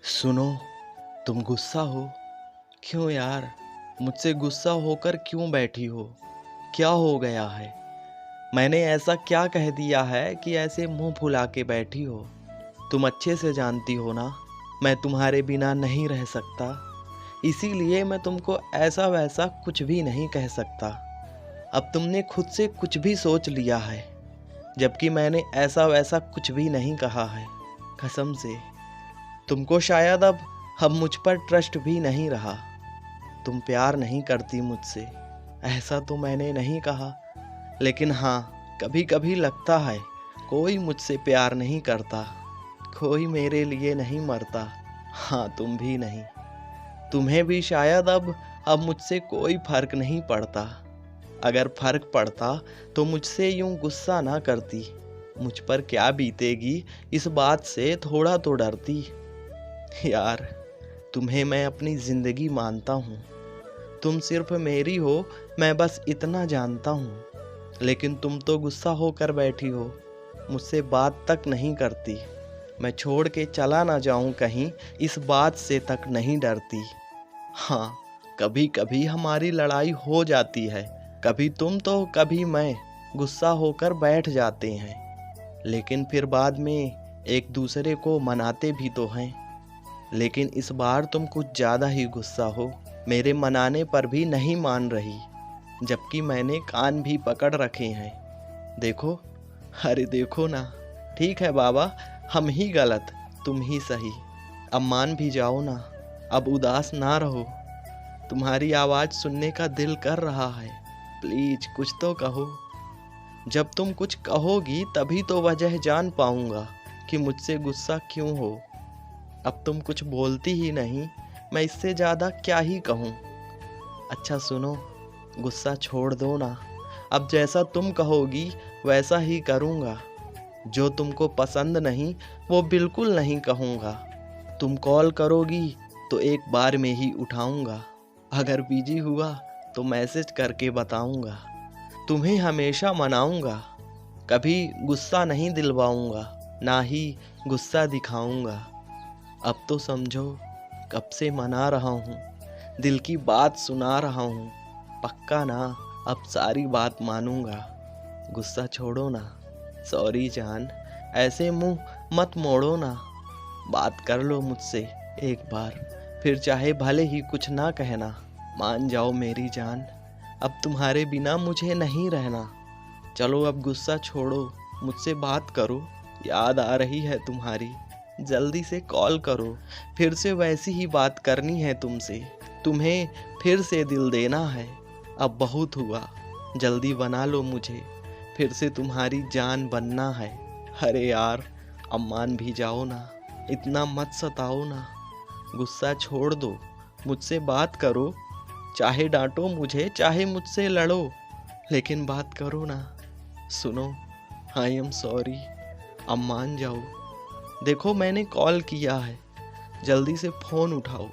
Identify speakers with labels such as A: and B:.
A: सुनो, तुम गुस्सा हो? क्यों यार? मुझसे गुस्सा होकर क्यों बैठी हो? क्या हो गया है? मैंने ऐसा क्या कह दिया है कि ऐसे मुंह फुला के बैठी हो? तुम अच्छे से जानती हो ना, मैं तुम्हारे बिना नहीं रह सकता। इसीलिए मैं तुमको ऐसा वैसा कुछ भी नहीं कह सकता। अब तुमने खुद से कुछ भी सोच लिया है, जबकि मैंने ऐसा वैसा कुछ भी नहीं कहा है। कसम से तुमको शायद अब मुझ पर ट्रस्ट भी नहीं रहा। तुम प्यार नहीं करती मुझसे, ऐसा तो मैंने नहीं कहा, लेकिन हाँ, कभी कभी लगता है कोई मुझसे प्यार नहीं करता, कोई मेरे लिए नहीं मरता। हाँ, तुम भी नहीं। तुम्हें भी शायद अब मुझसे कोई फर्क नहीं पड़ता। अगर फर्क पड़ता तो मुझसे यूं गुस्सा ना करती। मुझ पर क्या बीतेगी इस बात से थोड़ा तो डरती। यार, तुम्हें मैं अपनी जिंदगी मानता हूँ। तुम सिर्फ मेरी हो, मैं बस इतना जानता हूँ। लेकिन तुम तो गुस्सा होकर बैठी हो, मुझसे बात तक नहीं करती। मैं छोड़ के चला ना जाऊँ कहीं, इस बात से तक नहीं डरती। हाँ, कभी कभी हमारी लड़ाई हो जाती है, कभी तुम तो कभी मैं गुस्सा होकर बैठ जाते हैं, लेकिन फिर बाद में एक दूसरे को मनाते भी तो हैं। लेकिन इस बार तुम कुछ ज़्यादा ही गुस्सा हो, मेरे मनाने पर भी नहीं मान रही, जबकि मैंने कान भी पकड़ रखे हैं। देखो, अरे देखो ना। ठीक है बाबा, हम ही गलत, तुम ही सही। अब मान भी जाओ ना, अब उदास ना रहो। तुम्हारी आवाज़ सुनने का दिल कर रहा है, प्लीज कुछ तो कहो। जब तुम कुछ कहोगी तभी तो वजह जान पाऊंगा कि मुझसे गुस्सा क्यों हो। अब तुम कुछ बोलती ही नहीं, मैं इससे ज़्यादा क्या ही कहूँ। अच्छा सुनो, गुस्सा छोड़ दो ना। अब जैसा तुम कहोगी वैसा ही करूँगा। जो तुमको पसंद नहीं वो बिल्कुल नहीं कहूँगा। तुम कॉल करोगी तो एक बार में ही उठाऊँगा। अगर बिजी हुआ तो मैसेज करके बताऊँगा। तुम्हें हमेशा मनाऊँगा, कभी गुस्सा नहीं दिलवाऊँगा, ना ही गुस्सा दिखाऊँगा। अब तो समझो, कब से मना रहा हूँ, दिल की बात सुना रहा हूँ। पक्का ना, अब सारी बात मानूंगा। गुस्सा छोड़ो ना। सॉरी जान, ऐसे मुंह मत मोड़ो ना। बात कर लो मुझसे एक बार, फिर चाहे भले ही कुछ ना कहना। मान जाओ मेरी जान, अब तुम्हारे बिना मुझे नहीं रहना। चलो अब गुस्सा छोड़ो, मुझसे बात करो। याद आ रही है तुम्हारी, जल्दी से कॉल करो। फिर से वैसी ही बात करनी है तुमसे, तुम्हें फिर से दिल देना है। अब बहुत हुआ, जल्दी बना लो मुझे, फिर से तुम्हारी जान बनना है। अरे यार, अब मान भी जाओ ना, इतना मत सताओ ना। गुस्सा छोड़ दो, मुझसे बात करो। चाहे डांटो मुझे, चाहे मुझसे लड़ो, लेकिन बात करो ना। सुनो, आई एम सॉरी, अब मान जाओ। देखो मैंने कॉल किया है, जल्दी से फ़ोन उठाओ।